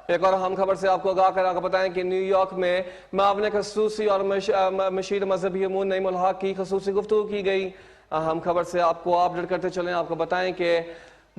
ایک اور اہم خبر سے آپ کو آگاہ کر بتائیں کہ نیو یارک میں معاون خصوصی اور مشیر مذہبی امور نعیم الحق کی خصوصی گفتگو کی گئی۔ اہم خبر سے آپ کو اپڈیٹ کرتے چلیں، آپ کو بتائیں کہ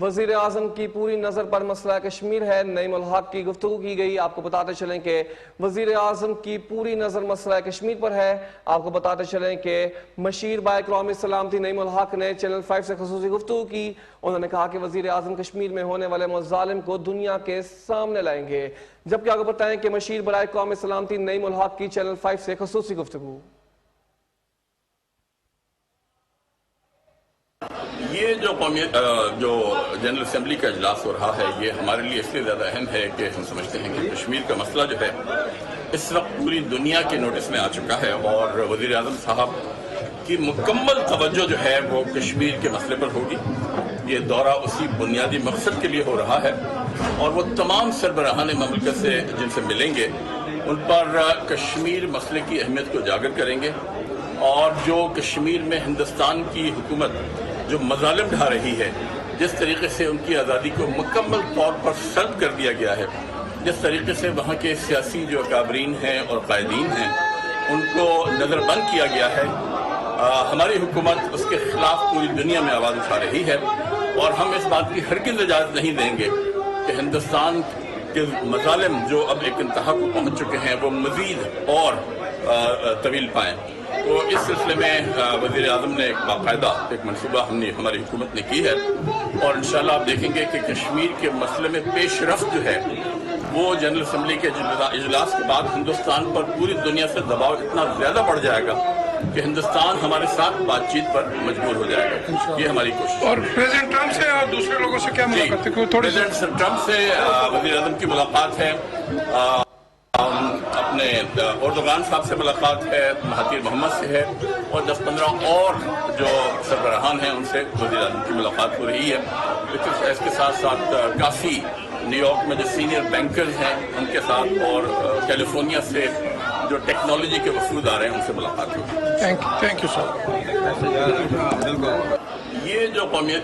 وزیر اعظم کی پوری نظر پر مسئلہ کشمیر ہے، نعیم الحق کی گفتگو کی گئی۔ آپ کو بتاتے چلیں کہ وزیر اعظم کی پوری نظر مسئلہ کشمیر پر ہے۔ آپ کو بتاتے چلیں کہ مشیر بائے قومی سلامتی نعیم الحق نے چینل 5 سے خصوصی گفتگو کی۔ انہوں نے کہا کہ وزیر اعظم کشمیر میں ہونے والے مظالم کو دنیا کے سامنے لائیں گے، جبکہ آپ کو بتائیں کہ مشیر برائے قومی سلامتی نعیم الحق کی چینل 5 سے خصوصی گفتگو۔ یہ جو جنرل اسمبلی کا اجلاس ہو رہا ہے، یہ ہمارے لیے اس لیے زیادہ اہم ہے کہ ہم سمجھتے ہیں کہ کشمیر کا مسئلہ جو ہے اس وقت پوری دنیا کے نوٹس میں آ چکا ہے، اور وزیر اعظم صاحب کی مکمل توجہ جو ہے وہ کشمیر کے مسئلے پر ہوگی۔ یہ دورہ اسی بنیادی مقصد کے لیے ہو رہا ہے، اور وہ تمام سربراہان مملکت سے جن سے ملیں گے ان پر کشمیر مسئلے کی اہمیت کو اجاگر کریں گے، اور جو کشمیر میں ہندوستان کی حکومت جو مظالم ڈھا رہی ہے، جس طریقے سے ان کی آزادی کو مکمل طور پر سلب کر دیا گیا ہے، جس طریقے سے وہاں کے سیاسی جو اکابرین ہیں اور قائدین ہیں ان کو نظر بند کیا گیا ہے، ہماری حکومت اس کے خلاف پوری دنیا میں آواز اٹھا رہی ہے، اور ہم اس بات کی ہرگز اجازت نہیں دیں گے کہ ہندوستان کے مظالم جو اب ایک انتہا کو پہنچ چکے ہیں وہ مزید اور طویل پائیں۔ تو اس سلسلے میں وزیر اعظم نے ایک باقاعدہ ایک منصوبہ ہماری حکومت نے کی ہے، اور انشاءاللہ آپ دیکھیں گے کہ کشمیر کے مسئلے میں پیش رفت جو ہے وہ جنرل اسمبلی کے اجلاس کے بعد ہندوستان پر پوری دنیا سے دباؤ اتنا زیادہ بڑھ جائے گا کہ ہندوستان ہمارے ساتھ بات چیت پر مجبور ہو جائے گا۔ یہ ہماری کوشش ہے۔ اور پریزیڈنٹ ٹرمپ سے اور دوسرے لوگوں سے کیا ملاقات ہے؟ پریزیڈنٹ ٹرمپ سے وزیر اعظم کی ملاقات ہے، اپنے اردوغان صاحب سے ملاقات ہے، مہاتیر محمد سے ہے، اور 10-15 اور جو سربراہان ہیں ان سے وزیر اعظم کی ملاقات ہو رہی ہے۔ اس کے ساتھ ساتھ کافی نیو یارک میں جو سینئر بینکرز ہیں ان کے ساتھ، اور کیلیفورنیا سے جو ٹیکنالوجی کے وفود آ رہے ہیں ان سے ملاقات ہوگی۔ Thank you sir. یہ جو قومی